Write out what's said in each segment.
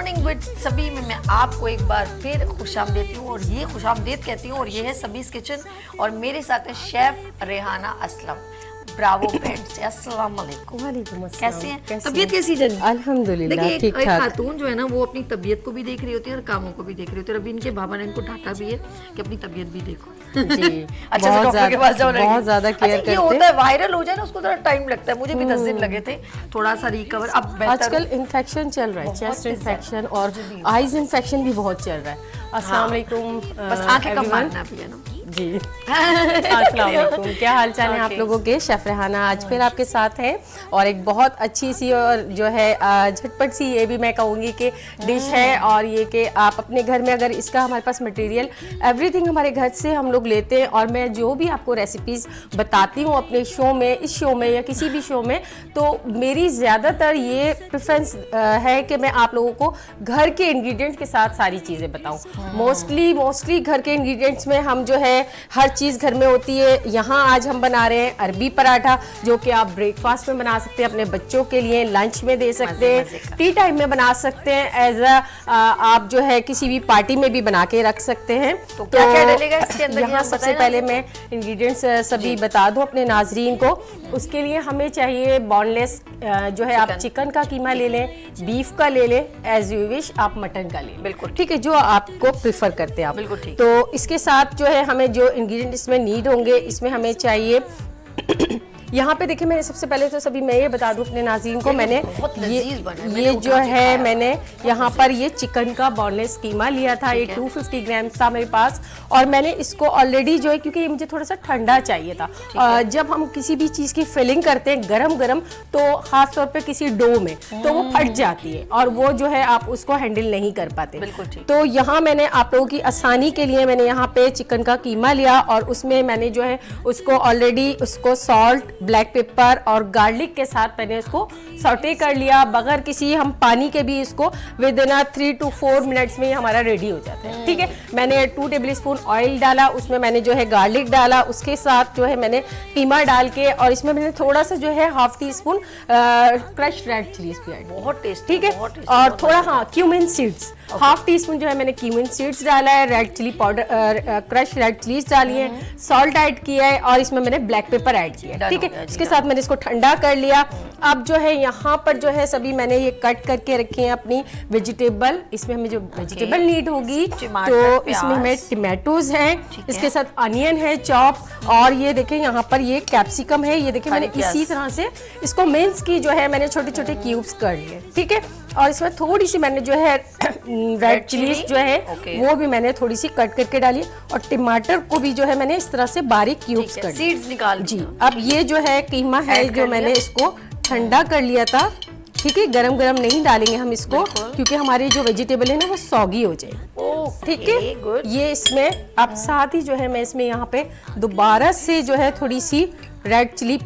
Morning with सभी में मैं आपको एक बार फिर खुशामदीद देती हूँ और ये खुशामदीद कहती हूँ और ये है सबीज़ किचन और मेरे साथ है chef Rehana Aslam Bravo band से। अस्सलाम वालेकुम। वालेकुम अस्सलाम। कैसे हैं? तबीयत कैसी चल रही है? अल्हम्दुलिल्लाह देखिए ठीक एक ठाक। खातून जो है ना वो अपनी तबीयत को भी देख रही होती है और कामों को भी देख रही होती है। अभी इनके बाबा ने इनको डांटा भी है कि अपनी तबीयत भी देखो। जी अच्छा से डॉक्टर के पास जाओ। बहुत ज्यादा केयर अच्छा, करते ये होता है वायरल हो जाए ना उसको थोड़ा टाइम लगता है। मुझे भी 10 दिन लगे थे थोड़ा सा रिकवर। अब बेहतर आजकल इन्फेक्शन चल रहा है, चेस्ट इन्फेक्शन और आईज इन्फेक्शन भी बहुत चल रहा है। अस्सलाम वालेकुम। बस आंखें कम मारना भी है ना जी अस्सलाम वालेकुम। क्या हाल चाल है आप लोगों के? शेफ रेहाना आज फिर आपके साथ है और एक बहुत अच्छी सी और जो है झटपट सी ये भी मैं कहूँगी कि डिश है। और ये कि आप अपने घर में अगर इसका हमारे पास मटेरियल एवरीथिंग हमारे घर से हम लोग लेते हैं और मैं जो भी आपको रेसिपीज़ बताती हूँ अपने शो में, इस शो में या किसी भी शो में, तो मेरी ज़्यादातर ये प्रेफरेंस है कि मैं आप लोगों को घर के इंग्रेडिएंट्स के साथ सारी चीज़ें बताऊँ। मोस्टली घर के इंग्रेडिएंट्स में हम जो है हर चीज़ घर में होती है। यहाँ आज हम बना रहे हैं अरबी पराठा जो कि आप ब्रेकफास्ट में बना सकते हैं, अपने बच्चों के लिए लंच में दे सकते हैं, टी टाइम में बना सकते हैं, एज आप जो है किसी भी पार्टी में भी बना के रख सकते हैं। तो क्या डलेगा इसके अंदर? यहाँ सबसे पहले मैं इंग्रेडिएंट्स सभी बता दूं अपने नाजरीन को। उसके लिए हमें चाहिए बोनलेस जो है आप चिकन का कीमा ले लें, बीफ का ले लें, एज यू विश आप मटन का ले लें। बिल्कुल ठीक है, जो आपको प्रिफर करते हैं आप। बिल्कुल ठीक। तो इसके साथ जो है हमें जो इंग्रेडिएंट इसमें नीड होंगे, इसमें हमें चाहिए यहाँ पे देखिए मैंने सबसे पहले तो सभी मैं ये बता दूं अपने नाज़रीन को, मैंने ये जो है मैंने यहाँ पर ये चिकन का बोनलेस कीमा लिया था। ये 250 ग्राम था मेरे पास और मैंने इसको ऑलरेडी जो है क्योंकि ये मुझे थोड़ा सा ठंडा चाहिए था। जब हम किसी भी चीज़ की फिलिंग करते हैं गरम गरम तो खास तौर पे किसी डो में तो वो फट जाती है और वो जो है आप उसको हैंडल नहीं कर पाते। तो यहाँ मैंने आप लोगों की आसानी के लिए मैंने यहाँ पे चिकन का कीमा लिया और उसमें मैंने जो है उसको ऑलरेडी उसको सॉल्ट, ब्लैक पेपर और गार्लिक के साथ मैंने इसको सौटे कर लिया बगैर किसी हम पानी के भी। इसको विद इन 3 to 4 मिनट्स में ही हमारा रेडी हो जाता है। ठीक है, मैंने 2 टेबल स्पून ऑयल डाला, उसमें मैंने जो है गार्लिक डाला, उसके साथ जो है मैंने कीमा डाल के और इसमें मैंने थोड़ा सा जो है half teaspoon crushed red chillies भी ऐड। बहुत टेस्टी। ठीक है, और थोड़ा cumin seeds half teaspoon जो है मैंने क्यूमिन सीड्स डाला है, red chilli powder crush red chillies डाली है, सॉल्ट ऐड किया है और इसमें मैंने ब्लैक पेपर ऐड किया है। ठीक है, इसके साथ मैंने इसको ठंडा कर लिया। अब जो है यहाँ पर जो है सभी मैंने ये कट करके रखी है अपनी वेजिटेबल। इसमें हमें जो वेजिटेबल नीड होगी तो इसमें हमें टमाटोज हैं, इसके साथ अनियन है चॉप और ये देखें यहाँ पर ये कैप्सिकम है। ये देखें मैंने इसी तरह से इसको मिन्स की जो है मैंने छोटे छोटे क्यूब्स कर लिए। ठीक है, और इसमें थोड़ी सी मैंने जो है रेड चिलीज जो है वो भी मैंने थोड़ी सी कट करके डाली और टमाटर को भी जो है मैंने इस तरह से बारीक क्यूब्स कर सीड्स निकाल जी। अब ये जो है कीमा है जो मैंने इसको ठंडा कर लिया था। ठीक है, गरम गरम नहीं डालेंगे हम इसको क्योंकि हमारी जो वेजिटेबल है ना वो सॉगी हो जाए। ठीक है, ये इसमें अब साथ ही जो है मैं इसमें यहाँ पे दोबारा से जो है थोड़ी सी रेड चिली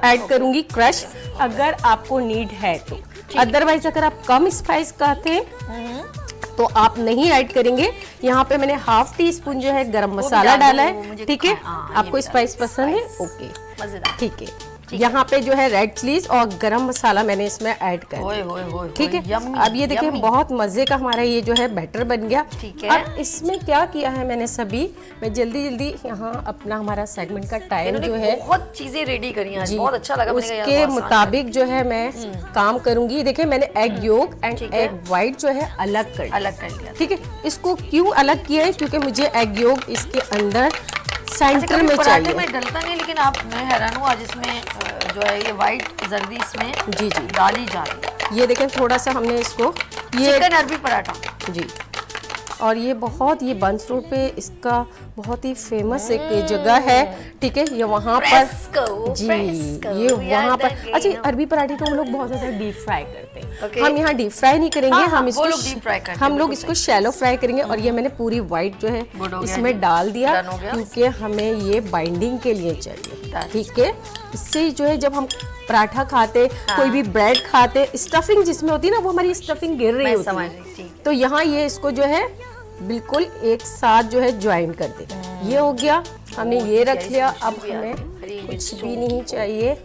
ऐड करूंगी क्रश, अगर आपको नीड है तो। अदरवाइज अगर आप कम स्पाइस खाते हैं तो आप नहीं ऐड करेंगे। यहाँ पे मैंने हाफ टी स्पून जो है गरम मसाला डाला है। ठीक है, आपको स्पाइस पसंद है? ओके, ठीक है। यहाँ पे जो है रेड चिलीज और गरम मसाला मैंने इसमें ऐड कर दिया। ठीक है, अब ये देखिए बहुत मजे का हमारा ये जो है बैटर बन गया। अब इसमें क्या किया है मैंने सभी, मैं जल्दी यहाँ अपना हमारा सेगमेंट का टाइम जो है बहुत चीजें रेडी करी हैं, बहुत अच्छा लगा। उसके मुताबिक जो है मैं काम करूंगी। देखिए मैंने egg yolk and egg white जो है अलग कर लिया। ठीक है, इसको क्यों अलग किया है क्योंकि मुझे एग योक इसके अंदर सेंटर में चाहिए। में डलता नहीं लेकिन आप मैं हैरान हूँ आज इसमें जो है ये वाइट जर्दी इसमें जी डाली जा रही है। ये देखें थोड़ा सा हमने इसको ये चिकन अरबी पराठा जी। और ये बहुत ये बंस रोड पे इसका बहुत ही फेमस एक जगह है। ठीक है, ये वहाँ पर जी ये वहाँ पर। अच्छा, अरबी पराठे को हम लोग बहुत ज़्यादा डीप फ्राई करते हैं। हम यहाँ डीप फ्राई नहीं करेंगे। हम लोग इसको शैलो फ्राई करेंगे। और ये मैंने पूरी वाइट जो है इसमें डाल दिया क्योंकि हमें ये बाइंडिंग के लिए चाहिए। ठीक है, इससे जो है जब हम पराठा खाते कोई भी ब्रेड खाते स्टफिंग जिसमें होती है ना वो हमारी स्टफिंग गिर रही होती है। तो यहाँ ये इसको जो है बिल्कुल एक साथ जो है ज्वाइन कर दे। ये हो गया, हमने ये रख लिया। अब हमें कुछ भी नहीं चाहिए।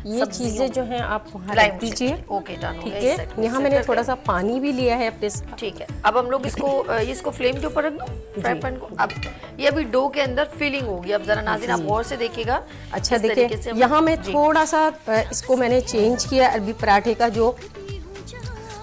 ये चीजें जो हैं आप वहाँ रख Lime दीजिए। से। ओके, डन हो ठीक गया। इस है, side यहाँ से मैंने करके। थोड़ा सा पानी भी लिया है अपने ठीक है, अब हम लोग इसको फ्लेम के ऊपर रख दो फ्राई पैन को। अब ये अभी डो के अंदर फिलिंग होगी। अब जरा नाज़रीन आप गौर से देखिएगा। अच्छा इस तरीके से देखिए, हम- यहाँ मैं जी। थोड़ा सा इसको मैंने चेंज किया। अरबी पराठे का जो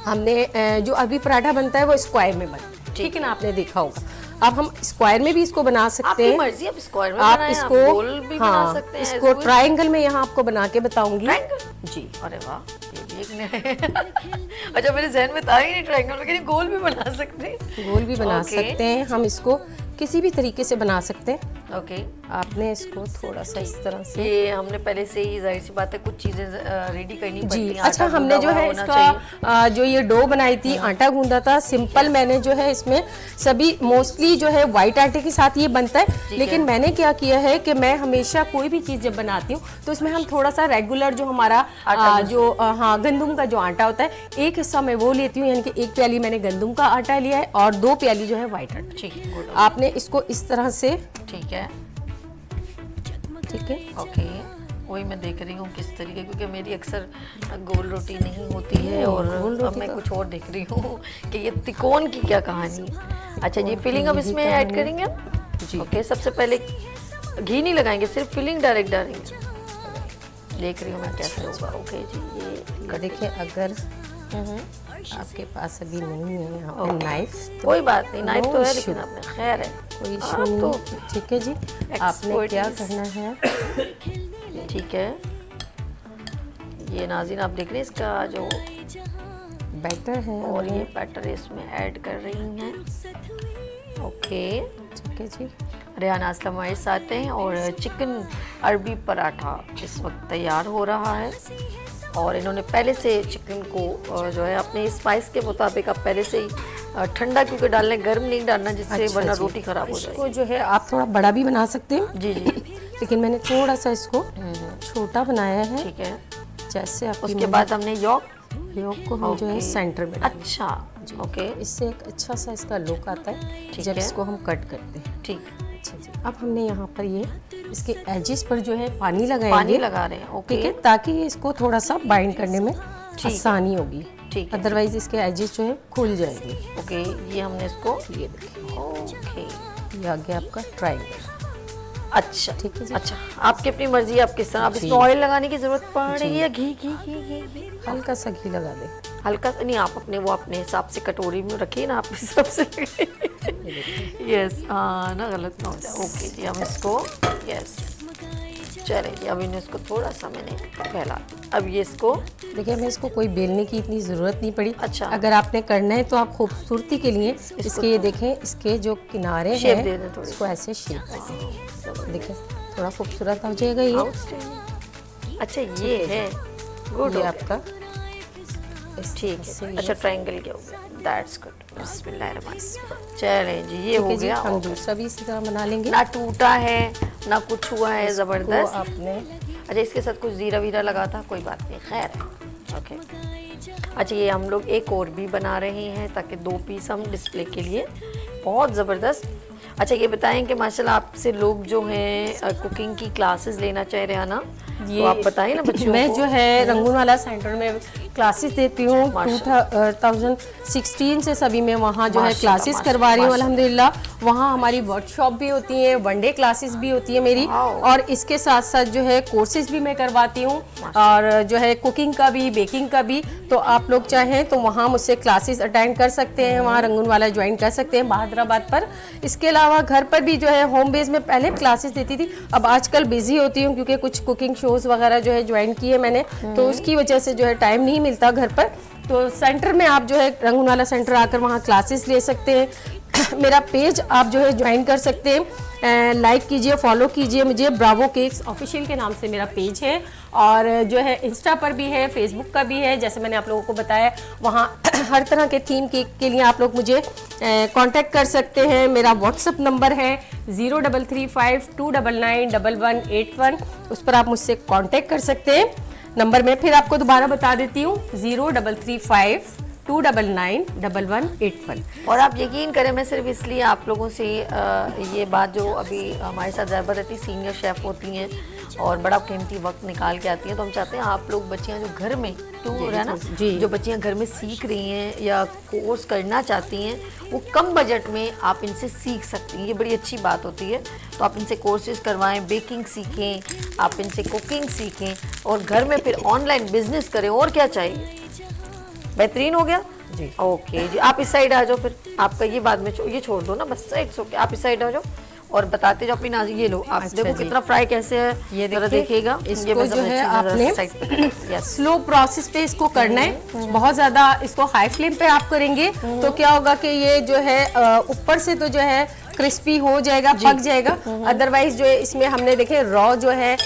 हमने जो अरबी पराठा बनता है वो स्क्वायर में बनता है, ठीक है ना, आपने देखा होगा। अब हम स्क्वायर में भी इसको बना सकते आपकी हैं। मर्जी, आप स्क्वायर में आप बनाएं, आप इसको गोल भी बना सकते हैं। इसको ट्रायंगल में यहाँ आपको बना के बताऊंगी। ट्रायंगल? जी, अरे वाह, ये भी एक नया अच्छा, मेरे जहन में था ही नहीं ट्रायंगल, लेकिन गोल भी बना सकते हैं। गोल भी बना ओके। सकते हैं हम, इसको किसी भी तरीके से बना सकते हैं। ओके, आपने इसको थोड़ा सा इस तरह से ये हमने पहले से ही जाहिर सी बात है कुछ चीजें रेडी करनी पड़ती जी। हैं। अच्छा, आटा हमने गूंदा जो हुआ है होना इसका चाहिए। जो ये डो बनाई थी, आटा गूंदा था सिंपल। मैंने जो है इसमें सभी मोस्टली जो है वाइट आटे के साथ ये बनता है, लेकिन मैंने क्या किया है कि मैं हमेशा कोई भी चीज़ जब बनाती हूँ तो इसमें हम थोड़ा सा रेगुलर जो हमारा हाँ गंदम का जो आटा होता है, एक हिस्सा मैं वो लेती हूँ, यानी कि 1 प्याली मैंने गंदम का आटा लिया है और 2 प्याली जो है वाइट आटा। ठीक है, good। आपने इसको इस तरह से, ठीक है, ठीक है, ओके, वही मैं देख रही हूँ किस तरीके, क्योंकि मेरी अक्सर गोल रोटी नहीं होती है और अब मैं कुछ और देख रही हूँ कि ये तिकोन की क्या कहानी है। अच्छा जी, फिलिंग अब इसमें ऐड करेंगे हम जी। ओके, सबसे पहले घी नहीं लगाएंगे, सिर्फ फिलिंग डायरेक्ट डालेंगे। देख रही हूँ मैं कैसे होगा। ओके जी, ये देखिए अगर आपके पास अभी नहीं है यहाँ पे नाइफ, तो कोई बात नहीं, नाइफ तो है, issue। लेकिन आपने खैर है, कोई इशू हाँ, नहीं। तो ठीक है जी, आपने क्या expertise। करना है, ठीक है। ये नाज़रीन आप देख रहे हैं इसका जो बैटर है और ये बैटर इसमें ऐड कर रही हैं। ओके, ठीक है जी। रेहाना असलम हमारे साथ हैं और चिकन अरबी पराठा इस वक्त तैयार हो रहा है। और इन्होंने पहले से चिकन को जो है अपने स्पाइस के मुताबिक आप पहले से ही ठंडा क्योंकि डालना, गर्म नहीं डालना, जिससे अच्छा वरना जी। रोटी खराब हो इसको जाएगी। जो है आप थोड़ा बड़ा भी बना सकते हैं, जी जी, लेकिन मैंने थोड़ा सा इसको छोटा बनाया है। ठीक है। जैसे आपकी उसके बाद हमने यॉक योग को हम जो है ओके। सेंटर में डालेंगे। अच्छा, ओके, इससे एक अच्छा सा इसका लुक आता है ठीक जब है। इसको हम कट करते हैं। ठीक, अच्छा जी, अब हमने यहाँ पर ये इसके एजेस पर जो है पानी लगाएंगे, पानी लगा रहे हैं। ओके, ठीक है, ताकि ये इसको थोड़ा सा बाइंड करने में है। आसानी होगी। ठीक है। अदरवाइज इसके एजेस जो है खुल जाएंगे। ओके, ये हमने इसको, ये देखिए, ओके, ये आ गया आपका ट्रायंगल। अच्छा ठीक है जी। अच्छा, आपकी अपनी मर्जी, आप किस तरह, आप इसमें ऑयल लगाने की जरूरत पड़ रही है, घी घी घी घी घी हल्का सा घी लगा दें। हल्का सा नहीं, आप अपने वो अपने हिसाब से कटोरी में रखिए ना, आप हिसाब से यस, हाँ ना, गलत ना हो जाए। ओके जी, हम इसको, यस, चले जी, अब इन्हें इसको थोड़ा सा मैंने फैला, अब ये इसको, देखिए हमें इसको कोई बेलने की इतनी ज़रूरत नहीं पड़ी। अच्छा। अगर आपने करना है तो आप खूबसूरती के लिए इसके ये देखें, इसके जो किनारे Shape हैं दे दें थोड़ी। इसको ऐसे शेप दें। देखिए थोड़ा खूबसूरत हो जाएगा ये। आउटस्टैंडिंग। अच्छा, ये है, गुड, ये आपका ठीक है। अच्छा, ट्रायंगल क्या हो गया, दैट्स गुड, बिस्मिल्लाहिर्रहमानिर्रहीम। चलें जी, ये हो ठीक है जी, गया। हम दूसरा भी इसी तरह बना लेंगे। ना टूटा है ना कुछ हुआ है, तो ज़बरदस्त। आपने अच्छा, इसके साथ कुछ जीरा वीरा लगा था, कोई बात नहीं, खैर है। ओके, अच्छा, ये हम लोग एक और भी बना रहे हैं ताकि 2 पीस हम डिस्प्ले के लिए, बहुत ज़बरदस्त। अच्छा, ये बताएं कि माशाल्लाह आपसे लोग जो हैं कुकिंग की क्लासेस लेना चाह रहे हैं ना, ये तो आप बताएं ना बच्चों मैं को। जो है रंगूनवाला सेंटर में क्लासेस देती हूँ। 2016 से सभी में वहाँ जो है माशाल्लाह, क्लासेस करवा रही हूँ माशाल्लाह। अल्हम्दुलिल्लाह। वहाँ हमारी वर्कशॉप भी होती है, वनडे क्लासेस भी होती है मेरी, वाओ। और इसके साथ साथ जो है कोर्सेज भी मैं करवाती हूँ, और जो है कुकिंग का भी, बेकिंग का भी। तो आप लोग चाहें तो वहाँ मुझसे क्लासेस अटेंड कर सकते हैं, वहाँ रंगूनवाला ज्वाइन कर सकते हैं बहादुराबाद पर। इसके अलावा घर पर भी जो है होम बेस में पहले क्लासेस देती थी, अब आजकल बिजी होती हूँ क्योंकि कुछ कुकिंग शोज़ वगैरह जो है ज्वाइन किए मैंने, तो उसकी वजह से जो है टाइम नहीं मिलता घर पर। तो सेंटर में आप जो है रंगूनवाला सेंटर आकर वहाँ क्लासेस ले सकते हैं। मेरा पेज आप जो है ज्वाइन कर सकते हैं, लाइक कीजिए, फॉलो कीजिए मुझे, ब्रावो केक्स ऑफिशियल के नाम से मेरा पेज है, और जो है इंस्टा पर भी है, फेसबुक का भी है, जैसे मैंने आप लोगों को बताया। वहाँ हर तरह के थीम केक के लिए आप लोग मुझे कांटेक्ट कर सकते हैं। मेरा व्हाट्सअप नंबर है 0335299181, उस पर आप मुझसे कांटेक्ट कर सकते हैं। नंबर मैं फिर आपको दोबारा बता देती हूँ, 0335299181। और आप यकीन करें, मैं सिर्फ इसलिए आप लोगों से ये बात, जो अभी हमारे साथ ज़्यादा रहती सीनियर शेफ़ होती हैं और बड़ा कीमती वक्त निकाल के आती हैं। तो हम चाहते हैं आप लोग बच्चियां जो घर में क्यों है ना, जो बच्चियां घर में सीख रही हैं या कोर्स करना चाहती हैं, वो कम बजट में आप इनसे सीख सकती हैं। ये बड़ी अच्छी बात होती है। तो आप इनसे कोर्सेज करवाएं, बेकिंग सीखें, आप इनसे कुकिंग सीखें और घर में फिर ऑनलाइन बिजनेस करें। और क्या चाहिए? बेहतरीन हो गया जी। ओके जी, आप इस साइड आ जाओ। फिर आपका ये बाद में ये छोड़ दो ना, बस इट्स ओके। आप इस साइड आ जाओ और बताते जाओ अपनी नाज़ीन। ये लो आप देखो कितना फ्राई कैसे है, ये देखिएगा। इसको जो है आपने स्लो प्रोसेस पे इसको करना है। बहुत ज़्यादा इसको हाई फ्लेम पे आप करेंगे तो क्या होगा कि ये जो है ऊपर से तो जो है क्रिस्पी हो जाएगा, पक जाएगा। अदरवाइज जो है इसमें हमने देखे रॉ जो है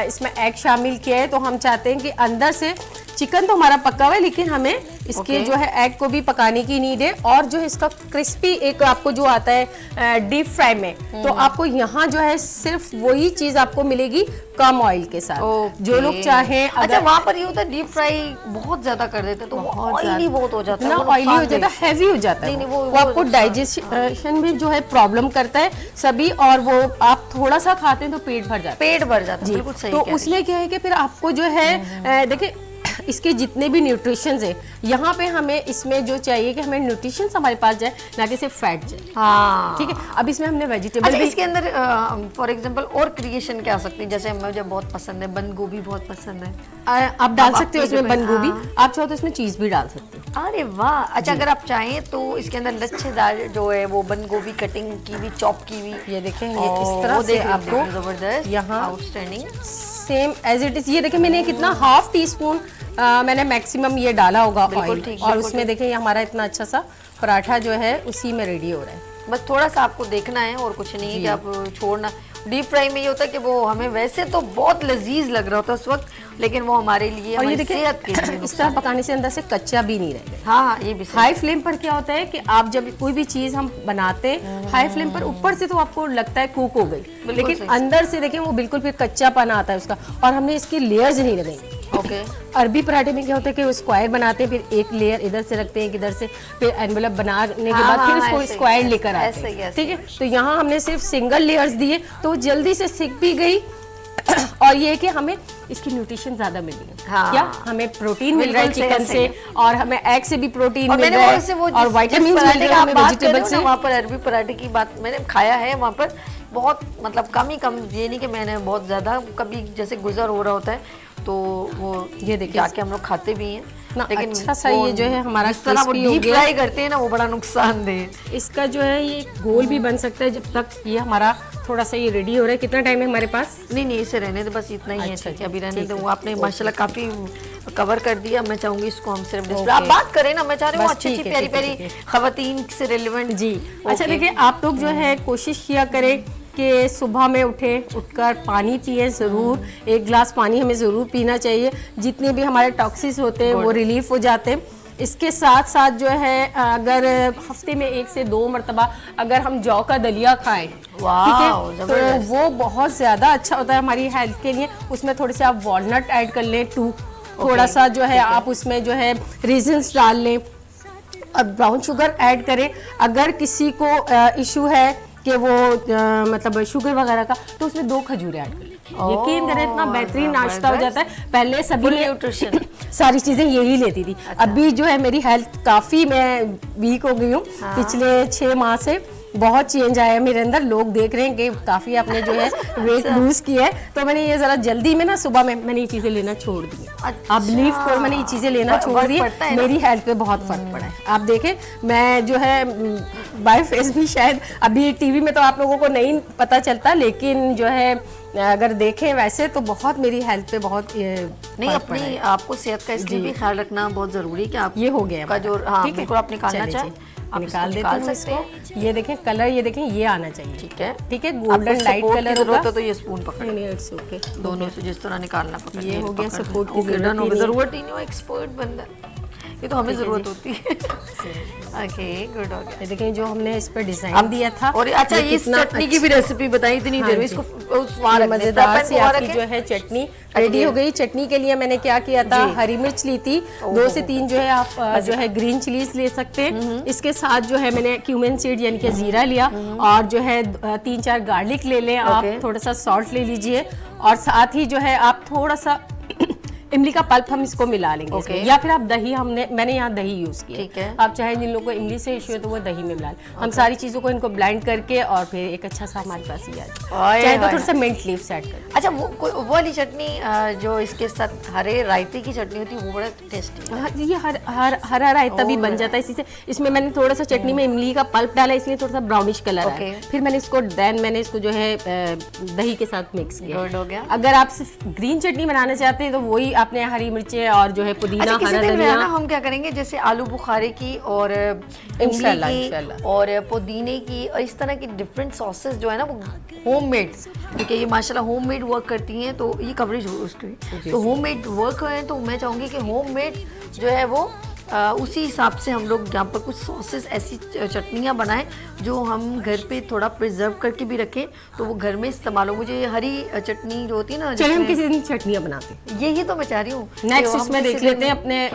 इसमें एग शामिल किया है, तो हम चाहते हैं कि अंदर से चिकन तो हमारा पका हुआ है लेकिन हमें इसके जो है एग को भी पकाने की नीड है। और जो है इसका क्रिस्पी एक आपको जो आता है डीप फ्राई में, तो आपको यहाँ जो है सिर्फ वही चीज आपको मिलेगी कम ऑयल के साथ। जो लोग चाहें अच्छा, वहाँ पर ये होता है डीप फ्राई बहुत ज्यादा कर देते तो ऑयली बहुत हो जाता है, ऑयली हो जाता है, हैवी हो जाता है। वो आपको डाइजेशन में जो है प्रॉब्लम करता है सभी, और वो आप थोड़ा सा खाते हैं तो पेट भर जाता है। पेट भर जाता है, बिल्कुल सही। तो उसमें क्या है कि फिर आपको जो है देखिए इसके जितने भी न्यूट्रिशंस है यहाँ पे हमें इसमें जो चाहिए कि हमें न्यूट्रिशंस हमारे पास जाए, ना कि सिर्फ फैट जाए। हाँ ठीक है। अब इसमें हमने वेजिटेबल अच्छा, इसके अंदर फॉर एग्जांपल और क्रिएशन क्या आ सकती है? जैसे मुझे बहुत पसंद है बंद गोभी, बहुत पसंद है। आप डाल सकते हो इसमें बंद गोभी, आप चाहो तो इसमें चीज भी डाल सकते हो। अरे वाह। अच्छा, अगर आप चाहें तो इसके अंदर लच्छेदार जो है वो बंद गोभी कटिंग की हुई, चॉप की हुई, ये देखें ये इस तरह से आपको जबरदस्त यहाँ outstanding same as it is. ये देखें मैंने कितना हाफ टी स्पून मैंने मैक्सिमम ये डाला होगा ऑयल, और उसमें देखें ये हमारा इतना अच्छा सा पराठा जो है उसी में रेडी हो रहा है। बस थोड़ा सा आपको देखना है और कुछ नहीं है कि आप छोड़ना। डीप फ्राई में ये होता है कि वो हमें वैसे तो बहुत लजीज लग रहा होता है उस वक्त, लेकिन वो हमारे लिए और ये हमारी सेहत के लिए इस तरह पकाने से अंदर से कच्चा भी नहीं रहेगा। हाँ ये भी हाई फ्लेम पर क्या होता है कि आप जब कोई भी चीज हम बनाते हैं हाई फ्लेम पर, ऊपर से तो आपको लगता है कुक हो गई, लेकिन अंदर से देखें वो बिल्कुल फिर कच्चापन आता है उसका। और हमने इसकी लेयर्स नहीं लगाई। ओके। अरबी पराठे में क्या होता है कि वो स्क्वायर बनाते हैं, फिर एक लेयर इधर से रखते हैं, एक इधर से, फिर एनवेलप बनाने के बाद फिर इसको स्क्वायर लेकर आते हैं। ठीक है। तो यहाँ हमने सिर्फ सिंगल लेयर्स दिए तो जल्दी से सिक भी गई। और ये कि हमें इसकी न्यूट्रिशन ज्यादा मिल रही है। हाँ। क्या हमें प्रोटीन मिल रहा है चिकन से, और हमें एग से भी प्रोटीन मिल रहा है, और विटामिन मिल रहा है हमें वेजिटेबल से। वहाँ पर अरबी पराठे की बात मैंने खाया है, वहाँ पर बहुत मतलब कम ही कम, ये नहीं कि मैंने बहुत ज्यादा, कभी जैसे गुजर हो रहा होता है तो वो ये देखिए जाके हम लोग खाते भी हैं, लेकिन अच्छा सा ये जो है हमारा इस तरह वो डीप फ्राई करते हैं ना, वो बड़ा नुकसानदेह। इसका जो है ये गोल भी बन सकता है जब तक ये हमारा थोड़ा सा ये रेडी हो रहा है। कितना टाइम है हमारे पास? नहीं इसे रहने दो, बस इतना ही है। अच्छा, अभी रहने दो। वो आपने माशाल्लाह काफी कवर कर दिया। मैं चाहूंगी इसको हम सिर्फ आप बात करें ना, मैं चाह रही हूँ अच्छी अच्छी प्यारी प्यारी खवातीन से रिलेवेंट। जी अच्छा देखिए, आप लोग जो है कोशिश किया करें कि सुबह में उठकर पानी पिए ज़रूर। 1 गिलास पानी हमें ज़रूर पीना चाहिए। जितने भी हमारे टॉक्सिस होते हैं वो रिलीफ हो जाते हैं। इसके साथ साथ जो है अगर हफ्ते में 1 से 2 मरतबा अगर हम जौ का दलिया खाएं, ठीक है, तो वो बहुत ज़्यादा अच्छा होता है हमारी हेल्थ के लिए। उसमें थोड़े से आप वॉलनट ऐड कर लें, थोड़ा सा जो है आप उसमें जो है रेजिन्स डाल लें, और ब्राउन शुगर ऐड करें। अगर किसी को इशू है कि वो मतलब शुगर वगैरह का, तो उसमें 2 खजूरें ऐड कर लें। यकीन करें इतना बेहतरीन नाश्ता हो जाता है। पहले सभी न्यूट्रिशन सारी चीजें यही लेती थी। अच्छा। अभी जो है मेरी हेल्थ काफी, मैं वीक हो गई हूँ। हाँ। पिछले 6 माह से बहुत चेंज आया है मेरे अंदर। लोग देख रहे हैं कि काफी आपने जो है वेट लूज किया है, तो मैंने ये जरा जल्दी में ना सुबह में मैंने ये चीजें लेना छोड़ दी। अच्छा। आप बिलीव करो, मैंने ये चीजें लेना छोड़ दी, मेरी हेल्थ पे बहुत फर्क पड़ा है। आप देखें मैं जो है बाय फेस भी शायद अभी टीवी में तो आप लोगों को नहीं पता चलता, लेकिन जो है अगर देखें वैसे तो बहुत मेरी हेल्थ पे बहुत नहीं, अपनी आपको सेहत का इसलिए भी ख्याल रखना बहुत जरूरी है कि आप ये हो गया का जो बिल्कुल आप निकालना चाहें आप निकाल देते हैं इसको। ये देखें कलर, ये देखें ये आना चाहिए। ठीक है, ठीक है, गोल्डन लाइट कलर होगा तो ये स्पून पकड़ नहीं, इट्स ओके, दोनों से जिस तरह निकालना पकड़। ये हो गया, सपोर्ट की जरूरत ही नहीं हो, एक्सपर्ट बंदा। ये तो हमें जरूरत होती है। ओके, गुड हो गया। ये देखें जो हमने इस पर डिजाइन दिया था। और अच्छा, ये इस चटनी की भी रेसिपी बताई इतनी देर में, इसको स्वाद मजेदार सी आपकी जो है चटनी रेडी हो गई। चटनी के लिए मैंने क्या किया था, हरी मिर्च ली थी, 2 से 3 जो है आप जो है ग्रीन चिलीज ले सकते हैं। इसके साथ जो है मैंने क्यूमिन सीड यानी कि जीरा लिया, और जो है 3-4 गार्लिक ले लें आप, थोड़ा सा सॉल्ट ले लीजिए, और साथ ही जो है आप थोड़ा सा इमली का पल्प हम इसको मिला लेंगे इसमें, या फिर आप दही, मैंने यहाँ दही यूज किया। ठीक है। आप चाहे जिन लोगों को इमली से इशू है तो वो दही में मिला लें। हम सारी चीजों को इनको ब्लेंड करके और फिर एक अच्छा सा हमारे पास ही आ जाए। चाहे तो थोड़ा सा मिंट लीव्स ऐड कर। अच्छा, वो वाली चटनी जो इसके साथ हरे रायते की चटनी होती है वो बड़ा टेस्टी है। ये हरा रायता भी बन जाता है इसी से। इसमें मैंने थोड़ा सा चटनी में इमली का पल्प डाला, इसलिए थोड़ा सा ब्राउनिश कलर आया। फिर मैंने इसको जो है दही के साथ मिक्स किया। हो गया। अगर आप सिर्फ ग्रीन चटनी बनाना चाहते हैं तो वही आपने हरी मिर्चें और जो है पुदीना, अच्छा, हरा धनिया। हम क्या करेंगे, जैसे आलू बुखारे की और इमली की और पुदीने की और इस तरह की डिफरेंट सॉसेस जो है ना वो होममेड, क्योंकि ये माशाल्लाह होममेड वर्क करती हैं, तो ये कवरेज हो उसकी, तो होममेड वर्क है, तो मैं चाहूँगी कि होममेड जो है वो उसी हिसाब से हम लोग यहाँ पर कुछ सॉसेस, ऐसी चटनियाँ बनाएं जो हम घर पे थोड़ा प्रिजर्व करके भी रखें, तो वो घर में इस्तेमाल हो। मुझे हरी चटनी जो होती है ना, चलिए हम किसी दिन चटनियाँ बनाते हैं, यही तो मैं चाह रही हूँ। नेक्स्ट इसमें देख लेते हैं अपने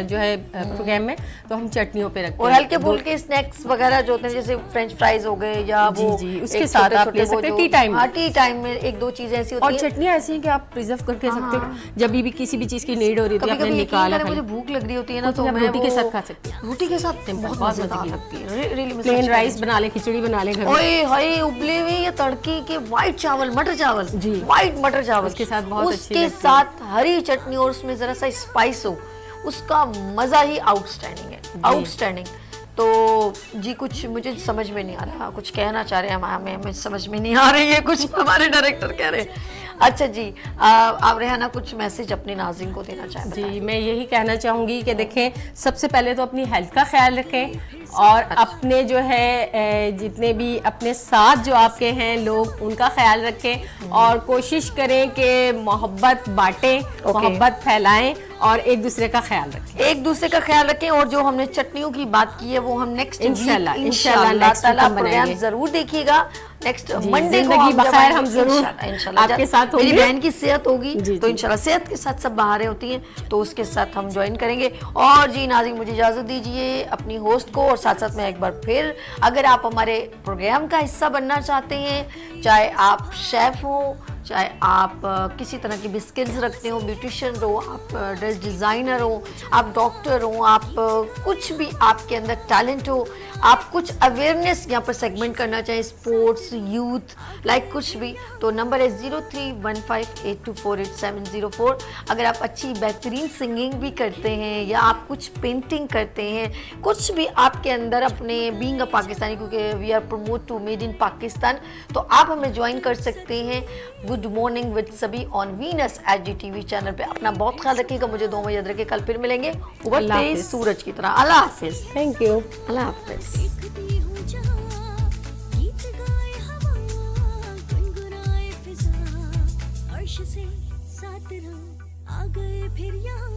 जो है प्रोग्राम में, तो हम चटनियों पे रखते हैं। और हल्के फुल्के स्नैक्स वगैरह जो होते हैं, जैसे फ्रेंच फ्राइज हो गए या वो उसके साथ आप ले सकते हैं टी टाइम। हाँ, टी टाइम में 1-2 चीजें ऐसी होती हैं। और चटनियाँ ऐसी हैं कि आप प्रिजर्व करके सकते हो, जब भी किसी भी चीज की नीड हो रही है आपने निकाला। मुझे भूख लग रही होती है ना, तो मैं रोटी के साथ खा सकती हूँ। रोटी के साथ बहुत मजेदार लगती है। प्लेन राइस बना ले, खिचड़ी बना ले घर में। ओए हाय, उबले हुए या तड़के के व्हाइट चावल, मटर चावल जी, व्हाइट मटर चावल, उसके साथ बहुत अच्छी उसके साथ हरी चटनी और उसमें जरा सा स्पाइस हो, उसका मजा ही आउटस्टैंडिंग है, आउटस्टैंडिंग। तो जी कुछ मुझे समझ में नहीं आ रहा, कुछ कहना चाह रहे हैं हमें समझ में नहीं आ रही है कुछ, हमारे डायरेक्टर कह रहे हैं। अच्छा जी, आप रेहाना कुछ मैसेज अपने नाज़रीन को देना चाहें? जी, मैं यही कहना चाहूँगी कि देखें, सबसे पहले तो अपनी हेल्थ का ख्याल रखें, और अपने जो है जितने भी अपने साथ जो आपके हैं लोग, उनका ख्याल रखें, और कोशिश करें कि मोहब्बत बांटें, मोहब्बत फैलाएं, और एक दूसरे का ख्याल रखें। और जो हमने चटनियों की बात की है वो हम नेक्स्ट इंशाल्लाह प्रोग्राम जरूर देखिएगा। नेक्स्ट मंडे को हम जरूर आपके साथ होंगे। मेरी बहन की सेहत होगी तो इंशाल्लाह, सेहत के साथ सब बहारें होती हैं, तो उसके साथ हम ज्वाइन करेंगे। और जी नाज़रीन, मुझे इजाज़त दीजिए अपनी होस्ट को, और साथ साथ में एक बार फिर, अगर आप हमारे प्रोग्राम का हिस्सा बनना चाहते हैं, चाहे आप शेफ़ हो, चाहे आप किसी तरह की भी स्किल्स रखते हो, ब्यूटिशियन हो, आप ड्रेस डिज़ाइनर हो, आप डॉक्टर हो, आप कुछ भी आपके अंदर टैलेंट हो, आप कुछ अवेयरनेस यहाँ पर सेगमेंट करना चाहें, स्पोर्ट्स, यूथ, लाइक कुछ भी, तो नंबर है 031582487004। अगर आप अच्छी बेहतरीन सिंगिंग भी करते हैं, या आप कुछ पेंटिंग करते हैं, कुछ भी आपके अंदर अपने बीइंग अ पाकिस्तानी, क्योंकि we are promote to made in Pakistan, तो आप हमें ज्वाइन कर सकते हैं गुड मॉर्निंग विद सभी ऑन वीनस HGTV चैनल पे। अपना बहुत ख्याल रखिएगा, मुझे 2 बजे याद रखिए, कल फिर मिलेंगे उभरते सूरज की तरह। अल्लाह हाफिज। Thank you. अल्लाह हाफिज। से साथ आ गए फिर यहाँ।